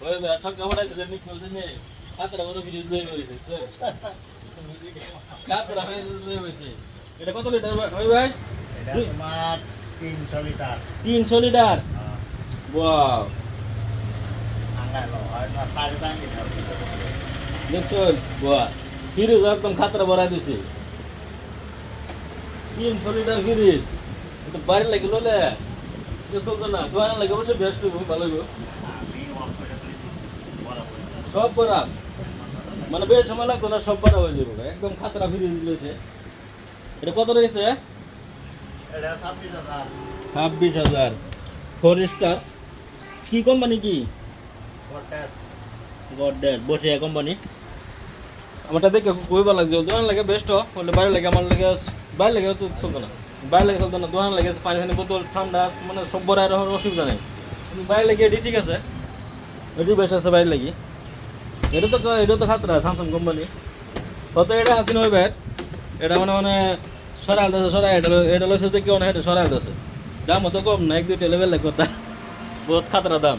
ওই সব খবর আছে যে বলছেন যে খাতরা বড় ফ্রিজ লয়ে গেছে স্যার খাতরা ফ্রিজ লয়ে গেছে এটা কত লিটার ওই ভাই এটা তোমার 300 লিটার 300 লিটার হ্যাঁ ওয়াও আঙ্গালো আর না তারে দাঙ্গি না দেখুন ওয়া ফ্রিজ একদম খাতরা ভরা দিছে 300 লিটার ফ্রিজ এটা বাইরে লাগে ললে এটা চলতো না দোকানে লাগে অবশ্যই বেস্ট হবে ভালো হবে আমি অফ করে দিছি বরাবর সব বরাব মানে বেশ সময় লাগতো না সব বরাব হয়ে যাবে একদম খাতরা ফ্রিজ লইছে এটা কত রয়েছে এটা 26000 26,000 4 স্টার কি কোম্পানি কি পটাস গডডেড বসে কোম্পানি আমারটা দেখে খুবই ভালো লাগছে দোকান লাগে বেস্ট বলে বাইরে লাগে আমার লাগে বাইরে লাগে তো চলতো না বাইরে লাগে চলতো না দোকান লাগে পানি পানি বোতল ঠান্ডা মানে সব বড় আর অসুবিধা নেই বাইরে লাগে এটি ঠিক আছে এটি বেশ আছে বাইরে লাগি এটা তো খাতরা স্যামসাং কোম্পানি কত এটা আসেন ওই ব্যাট এটা মানে সরাল দিয়েছে সরাই এটা লইছে দেখি অনেক এটা সরাই দিয়েছে দাম অত কম না 1-2 লেভেল লাগে কথা বহুত খাতরা দাম